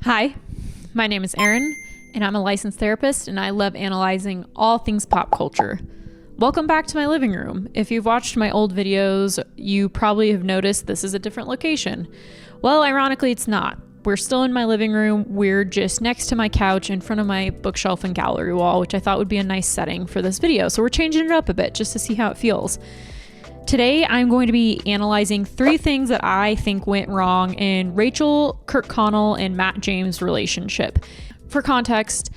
Hi, my name is Erin, and I'm a licensed therapist, and I love analyzing all things pop culture. Welcome back to my living room. If you've watched my old videos, you probably have noticed this is a different location. Well, ironically, it's not. We're still in my living room. We're just next to my couch in front of my bookshelf and gallery wall, which I thought would be a nice setting for this video. So we're changing it up a bit just to see how it feels. Today, I'm going to be analyzing 3 things that I think went wrong in Rachel Kirkconnell and Matt James' relationship. For context,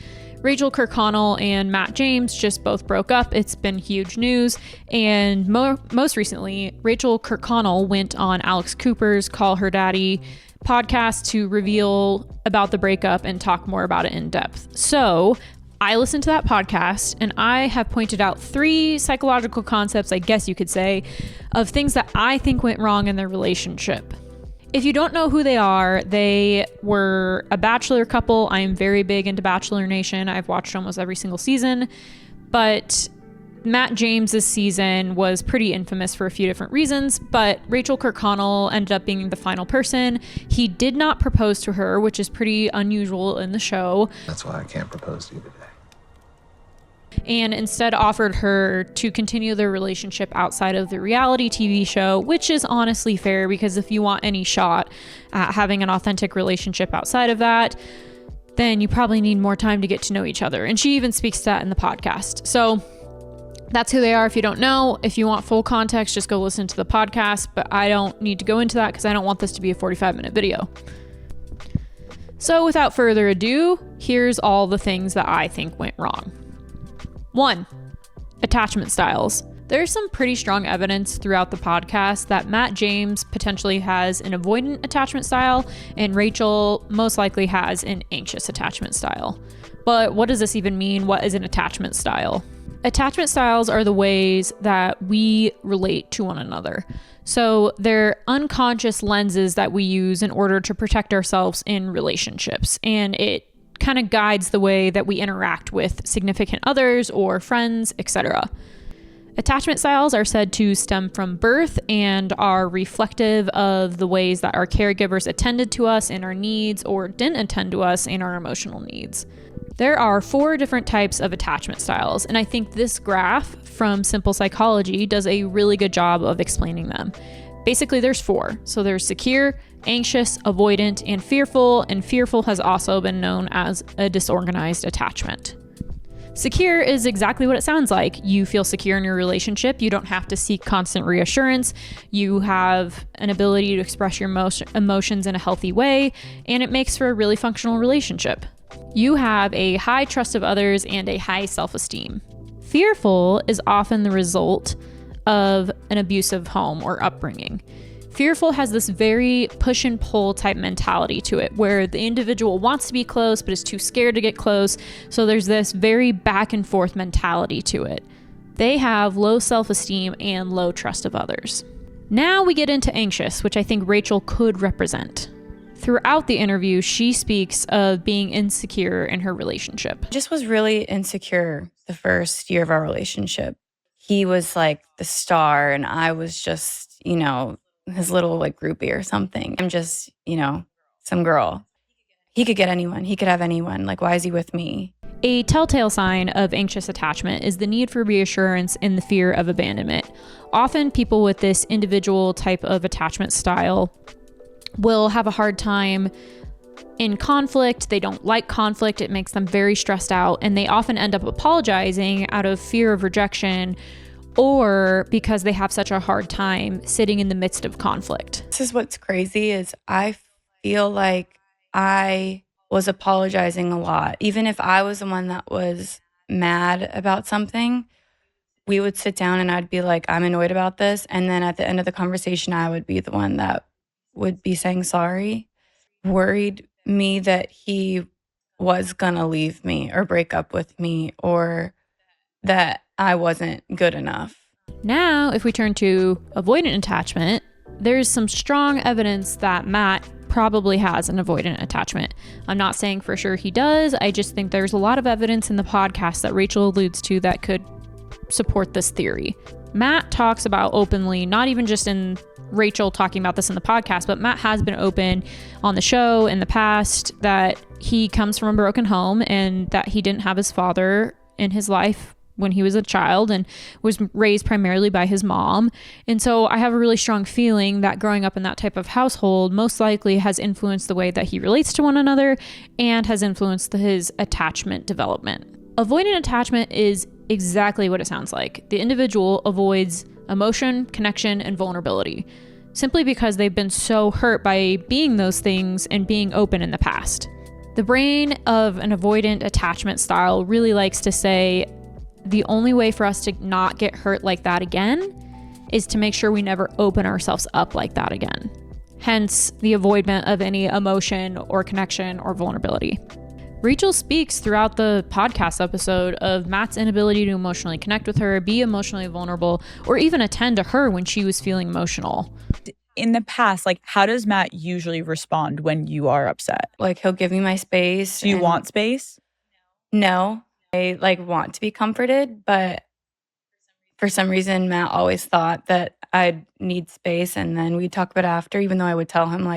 Rachel Kirkconnell and Matt James just both broke up. It's been huge news. And most recently, Rachel Kirkconnell went on Alex Cooper's Call Her Daddy podcast to reveal about the breakup and talk more about it in depth. So I listened to that podcast, and I have pointed out 3 psychological concepts, I guess you could say, of things that I think went wrong in their relationship. If you don't know who they are, they were a bachelor couple. I am very big into Bachelor Nation. I've watched almost every single season, but Matt James's season was pretty infamous for a few different reasons, but Rachel Kirkconnell ended up being the final person. He did not propose to her, which is pretty unusual in the show. That's why I can't propose to you today. And instead offered her to continue their relationship outside of the reality TV show, which is honestly fair, because if you want any shot at having an authentic relationship outside of that, then you probably need more time to get to know each other. And she even speaks to that in the podcast. So that's who they are. If you don't know, if you want full context, just go listen to the podcast, but I don't need to go into that because I don't want this to be a 45-minute video. So without further ado, here's all the things that I think went wrong. 1, attachment styles. There's some pretty strong evidence throughout the podcast that Matt James potentially has an avoidant attachment style, and Rachel most likely has an anxious attachment style. But what does this even mean? What is an attachment style? Attachment styles are the ways that we relate to one another. So they're unconscious lenses that we use in order to protect ourselves in relationships. And it kind of guides the way that we interact with significant others or friends, etc. Attachment styles are said to stem from birth and are reflective of the ways that our caregivers attended to us in our needs or didn't attend to us in our emotional needs. There are 4 different types of attachment styles, and I think this graph from Simple Psychology does a really good job of explaining them. Basically, there's 4. So there's secure, anxious, avoidant, and fearful has also been known as a disorganized attachment. Secure is exactly what it sounds like. You feel secure in your relationship. You don't have to seek constant reassurance. You have an ability to express your emotions in a healthy way, and it makes for a really functional relationship. You have a high trust of others and a high self-esteem. Fearful is often the result of an abusive home or upbringing. Fearful has this very push and pull type mentality to it, where the individual wants to be close but is too scared to get close. So there's this very back and forth mentality to it. They have low self-esteem and low trust of others. Now we get into anxious, which I think Rachel could represent. Throughout the interview, she speaks of being insecure in her relationship. I just was really insecure the first year of our relationship. He was like the star, and I was just, his little like groupie or something. I'm just, some girl. He could get anyone. He could have anyone. Like, why is he with me? A telltale sign of anxious attachment is the need for reassurance and the fear of abandonment. Often people with this individual type of attachment style will have a hard time in conflict. They don't like conflict. It makes them very stressed out, and they often end up apologizing out of fear of rejection or because they have such a hard time sitting in the midst of conflict. This is what's crazy is I feel like I was apologizing a lot. Even if I was the one that was mad about something, we would sit down and I'd be like, I'm annoyed about this. And then at the end of the conversation, I would be the one that would be saying sorry. Worried me that he was gonna leave me or break up with me, or that I wasn't good enough. Now, if we turn to avoidant attachment, there's some strong evidence that Matt probably has an avoidant attachment. I'm not saying for sure he does. I just think there's a lot of evidence in the podcast that Rachel alludes to that could support this theory. Matt talks about openly, not even just in Rachel talking about this in the podcast, but Matt has been open on the show in the past that he comes from a broken home and that he didn't have his father in his life when he was a child and was raised primarily by his mom. And so I have a really strong feeling that growing up in that type of household most likely has influenced the way that he relates to one another and has influenced his attachment development. Avoidant attachment is exactly what it sounds like. The individual avoids emotion, connection, and vulnerability simply because they've been so hurt by being those things and being open in the past. The brain of an avoidant attachment style really likes to say, the only way for us to not get hurt like that again is to make sure we never open ourselves up like that again. Hence, the avoidment of any emotion or connection or vulnerability. Rachel speaks throughout the podcast episode of Matt's inability to emotionally connect with her, be emotionally vulnerable, or even attend to her when she was feeling emotional. In the past, like, how does Matt usually respond when you are upset? Like, he'll give me my space. Do you want space? No. I want to be comforted, but for some reason, Matt always thought that I'd need space. And then we'd talk about it after, even though I would tell him,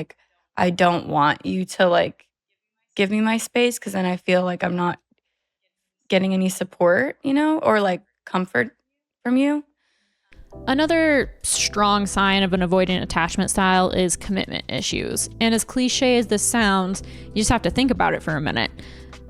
I don't want you to, give me my space, because then I feel like I'm not getting any support, or comfort from you. Another strong sign of an avoidant attachment style is commitment issues. And as cliche as this sounds, you just have to think about it for a minute.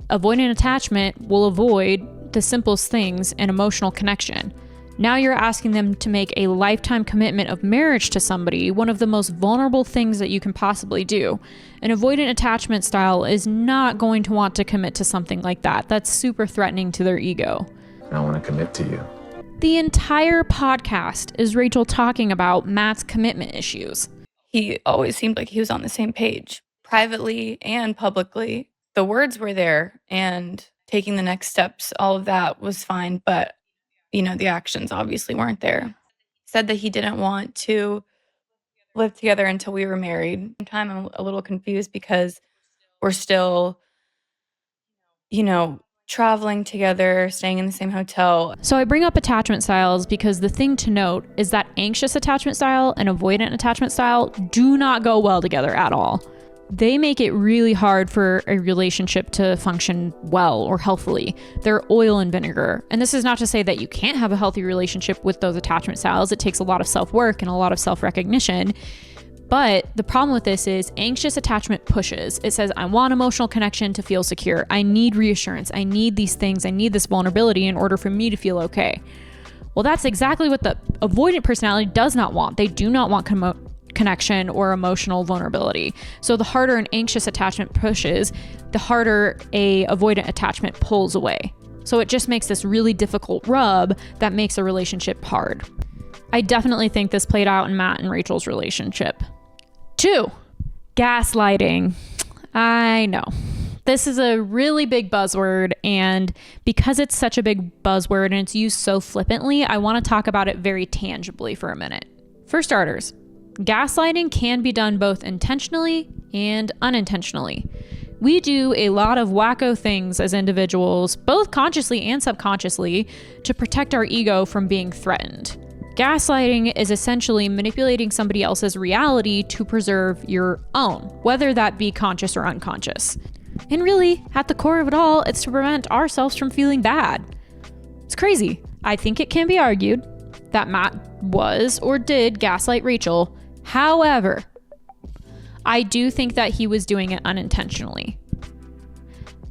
Avoidant attachment will avoid the simplest things and emotional connection. Now you're asking them to make a lifetime commitment of marriage to somebody, one of the most vulnerable things that you can possibly do. An avoidant attachment style is not going to want to commit to something like that. That's super threatening to their ego. I don't want to commit to you. The entire podcast is Rachel talking about Matt's commitment issues. He always seemed like he was on the same page, privately and publicly. The words were there, and taking the next steps, all of that was fine, but the actions obviously weren't there. He said that he didn't want to live together until we were married. Sometimes I'm a little confused because we're still, traveling together, staying in the same hotel. So I bring up attachment styles because the thing to note is that anxious attachment style and avoidant attachment style do not go well together at all. They make it really hard for a relationship to function well or healthily. They're oil and vinegar. And this is not to say that you can't have a healthy relationship with those attachment styles. It takes a lot of self-work and a lot of self-recognition. But the problem with this is anxious attachment pushes. It says, I want emotional connection to feel secure. I need reassurance. I need these things. I need this vulnerability in order for me to feel okay. Well, that's exactly what the avoidant personality does not want. They do not want connection or emotional vulnerability. So the harder an anxious attachment pushes, the harder a avoidant attachment pulls away. So it just makes this really difficult rub that makes a relationship hard. I definitely think this played out in Matt and Rachel's relationship. 2, gaslighting. I know. This is a really big buzzword, and because it's such a big buzzword and it's used so flippantly, I want to talk about it very tangibly for a minute. For starters, gaslighting can be done both intentionally and unintentionally. We do a lot of wacko things as individuals, both consciously and subconsciously, to protect our ego from being threatened. Gaslighting is essentially manipulating somebody else's reality to preserve your own, whether that be conscious or unconscious. And really, at the core of it all, it's to prevent ourselves from feeling bad. It's crazy. I think it can be argued that Matt was or did gaslight Rachel. However, I do think that he was doing it unintentionally.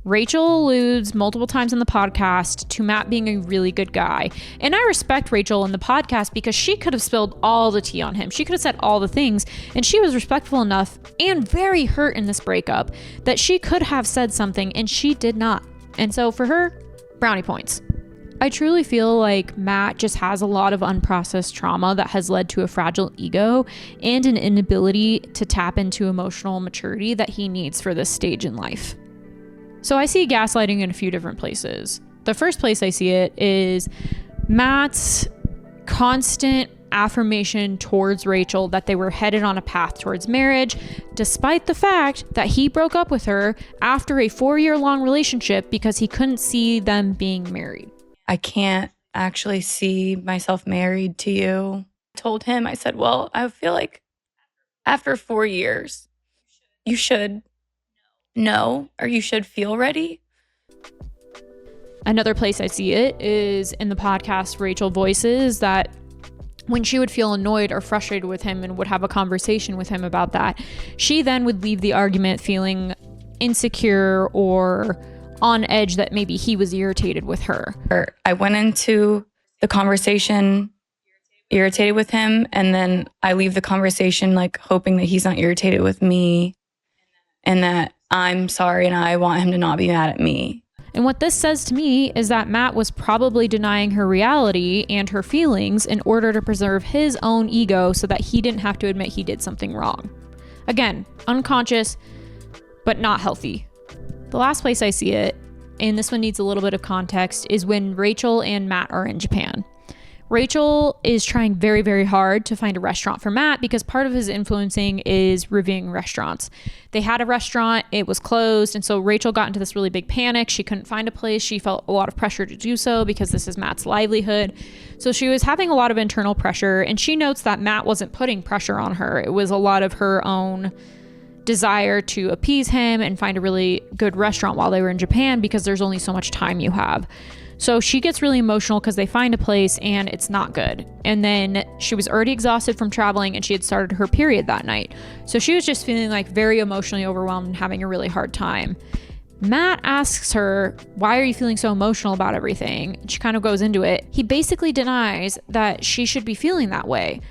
Rachel alludes multiple times in the podcast to Matt being a really good guy. And I respect Rachel in the podcast because she could have spilled all the tea on him. She could have said all the things. And she was respectful enough and very hurt in this breakup that she could have said something, and she did not. And so for her, brownie points. I truly feel like Matt just has a lot of unprocessed trauma that has led to a fragile ego and an inability to tap into emotional maturity that he needs for this stage in life. So I see gaslighting in a few different places. The first place I see it is Matt's constant affirmation towards Rachel that they were headed on a path towards marriage, despite the fact that he broke up with her after a 4-year-long relationship because he couldn't see them being married. I can't actually see myself married to you. I told him, I said, well, I feel like after 4 years, you should know or you should feel ready. Another place I see it is in the podcast Rachel voices that when she would feel annoyed or frustrated with him and would have a conversation with him about that, she then would leave the argument feeling insecure or on edge that maybe he was irritated with her. I went into the conversation irritated with him, and then I leave the conversation like hoping that he's not irritated with me and that I'm sorry and I want him to not be mad at me. And what this says to me is that Matt was probably denying her reality and her feelings in order to preserve his own ego so that he didn't have to admit he did something wrong. Again, unconscious, but not healthy. The last place I see it, and this one needs a little bit of context, is when Rachel and Matt are in Japan. Rachel is trying very, very hard to find a restaurant for Matt because part of his influencing is reviewing restaurants. They had a restaurant, it was closed, and so Rachel got into this really big panic. She couldn't find a place. She felt a lot of pressure to do so because this is Matt's livelihood. So she was having a lot of internal pressure, and she notes that Matt wasn't putting pressure on her. It was a lot of her own desire to appease him and find a really good restaurant while they were in Japan because there's only so much time you have. So she gets really emotional because they find a place and it's not good. And then she was already exhausted from traveling and she had started her period that night. So she was just feeling like very emotionally overwhelmed and having a really hard time. Matt asks her, why are you feeling so emotional about everything? And she kind of goes into it. He basically denies that she should be feeling that way,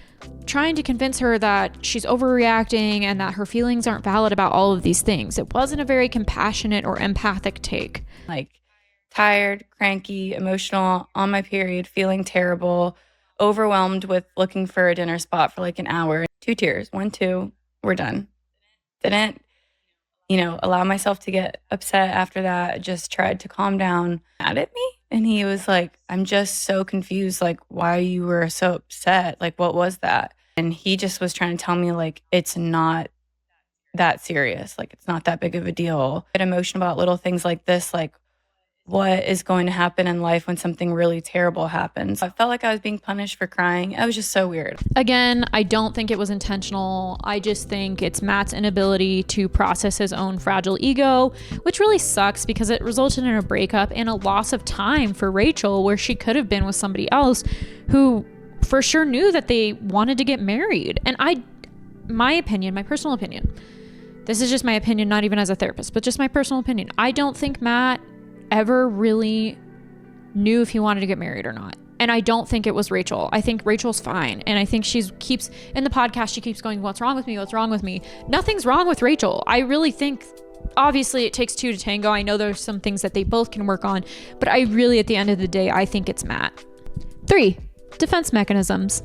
trying to convince her that she's overreacting and that her feelings aren't valid about all of these things. It wasn't a very compassionate or empathic take. Like tired, cranky, emotional, on my period, feeling terrible, overwhelmed with looking for a dinner spot for like an hour. 2 tears, 1, 2, we're done. Didn't, allow myself to get upset after that. Just tried to calm down. Mad at me? And he was like, I'm just so confused, like why you were so upset. Like, what was that? And he just was trying to tell me like, it's not that serious. Like, it's not that big of a deal. Get emotional about little things like this, like what is going to happen in life when something really terrible happens. I felt like I was being punished for crying. It was just so weird. Again, I don't think it was intentional. I just think it's Matt's inability to process his own fragile ego, which really sucks because it resulted in a breakup and a loss of time for Rachel where she could have been with somebody else who for sure knew that they wanted to get married. And my personal opinion, this is just my opinion, not even as a therapist, but just my personal opinion. I don't think Matt ever really knew if he wanted to get married or not. And I don't think it was Rachel. I think Rachel's fine. And I think she keeps, in the podcast, she keeps going, what's wrong with me? What's wrong with me? Nothing's wrong with Rachel. I really think, obviously it takes two to tango. I know there's some things that they both can work on, but I really, at the end of the day, I think it's Matt. 3, defense mechanisms.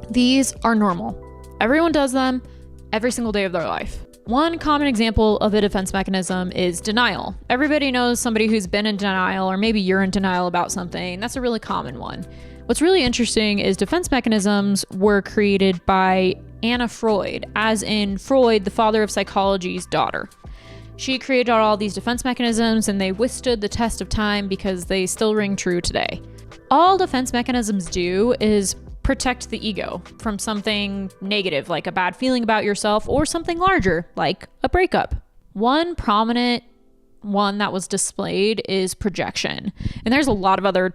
These are normal. Everyone does them every single day of their life. One common example of a defense mechanism is denial. Everybody knows somebody who's been in denial, or maybe you're in denial about something. That's a really common one. What's really interesting is defense mechanisms were created by Anna Freud, as in Freud, the father of psychology's daughter. She created all these defense mechanisms and they withstood the test of time because they still ring true today. All defense mechanisms do is protect the ego from something negative, like a bad feeling about yourself, or something larger, like a breakup. One prominent one that was displayed is projection. And there's a lot of other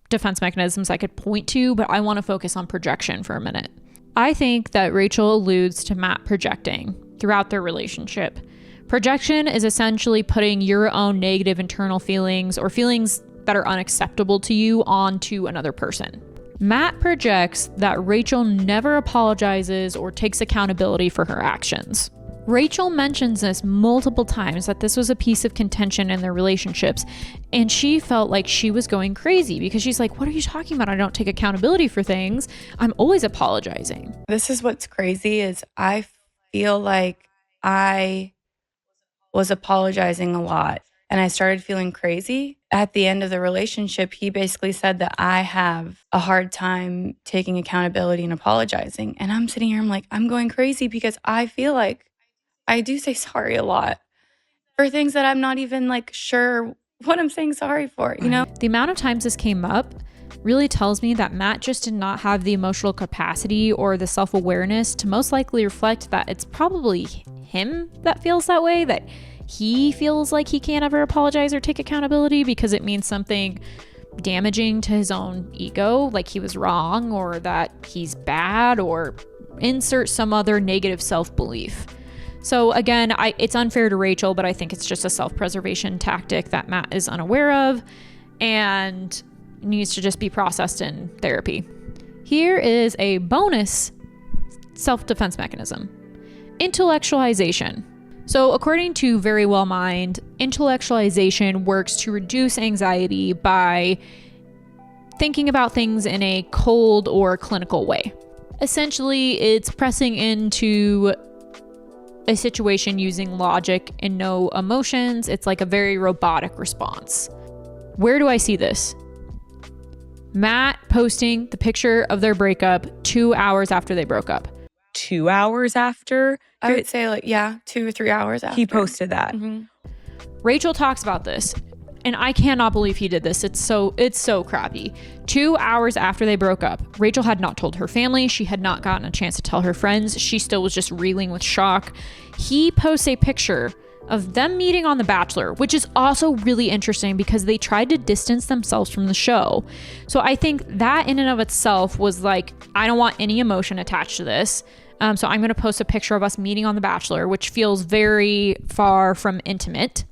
defense mechanisms I could point to, but I want to focus on projection for a minute. I think that Rachel alludes to Matt projecting throughout their relationship. Projection is essentially putting your own negative internal feelings or feelings that are unacceptable to you onto another person. Matt projects that Rachel never apologizes or takes accountability for her actions. Rachel mentions this multiple times, that this was a piece of contention in their relationships, and she felt like she was going crazy because she's like, what are you talking about? I don't take accountability for things. I'm always apologizing. This is what's crazy is I feel like I was apologizing a lot and I started feeling crazy. At the end of the relationship, he basically said that I have a hard time taking accountability and apologizing. And I'm sitting here, I'm like, I'm going crazy because I feel like I do say sorry a lot for things that I'm not even like sure what I'm saying sorry for, The amount of times this came up really tells me that Matt just did not have the emotional capacity or the self-awareness to most likely reflect that it's probably him that feels that way, that he feels like he can't ever apologize or take accountability because it means something damaging to his own ego, like he was wrong or that he's bad, or insert some other negative self-belief. So again, it's unfair to Rachel, but I think it's just a self-preservation tactic that Matt is unaware of and needs to just be processed in therapy. Here is a bonus self-defense mechanism: intellectualization. So according to Very Well Mind, intellectualization works to reduce anxiety by thinking about things in a cold or clinical way. Essentially, it's pressing into a situation using logic and no emotions. It's like a very robotic response. Where do I see this? Matt posting the picture of their breakup 2 hours after they broke up. 2 hours after? I would say 2 or 3 hours after. He posted that. Mm-hmm. Rachel talks about this, and I cannot believe he did this. It's so crappy. 2 hours after they broke up, Rachel had not told her family. She had not gotten a chance to tell her friends. She still was just reeling with shock. He posts a picture of them meeting on The Bachelor, which is also really interesting because they tried to distance themselves from the show. So I think that in and of itself was like, I don't want any emotion attached to this. So I'm going to post a picture of us meeting on The Bachelor, which feels very far from intimate.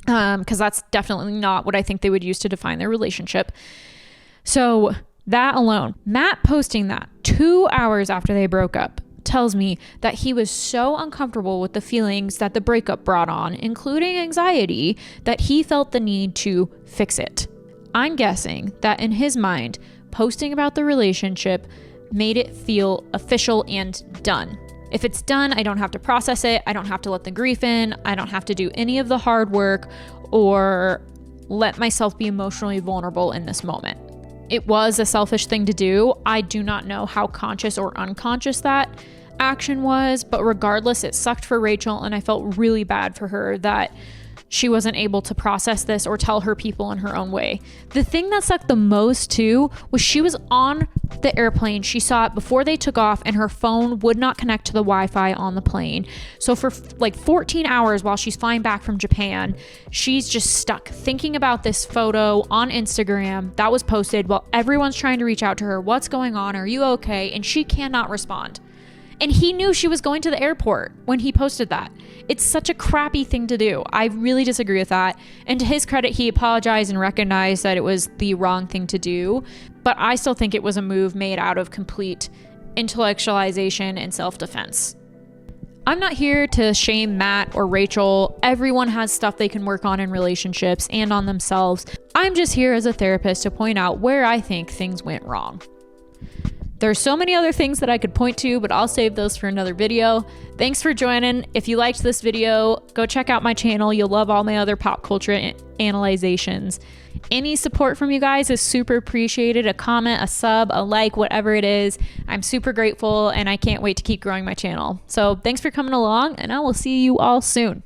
Because that's definitely not what I think they would use to define their relationship. So that alone, Matt posting that 2 hours after they broke up, tells me that he was so uncomfortable with the feelings that the breakup brought on, including anxiety, that he felt the need to fix it. I'm guessing that in his mind, posting about the relationship made it feel official and done. If it's done, I don't have to process it. I don't have to let the grief in. I don't have to do any of the hard work or let myself be emotionally vulnerable in this moment. It was a selfish thing to do. I do not know how conscious or unconscious that action was, but regardless, it sucked for Rachel, and I felt really bad for her that she wasn't able to process this or tell her people in her own way. The thing that sucked the most too was she was on the airplane. She saw it before they took off, and her phone would not connect to the Wi-Fi on the plane. So for like 14 hours while she's flying back from Japan, she's just stuck thinking about this photo on Instagram that was posted while everyone's trying to reach out to her. What's going on? Are you okay? And she cannot respond. And he knew she was going to the airport when he posted that. It's such a crappy thing to do. I really disagree with that. And to his credit, he apologized and recognized that it was the wrong thing to do. But I still think it was a move made out of complete intellectualization and self-defense. I'm not here to shame Matt or Rachel. Everyone has stuff they can work on in relationships and on themselves. I'm just here as a therapist to point out where I think things went wrong. There's so many other things that I could point to, but I'll save those for another video. Thanks for joining. If you liked this video, go check out my channel. You'll love all my other pop culture analyzations. Any support from you guys is super appreciated. A comment, a sub, a like, whatever it is. I'm super grateful, and I can't wait to keep growing my channel. So thanks for coming along, and I will see you all soon.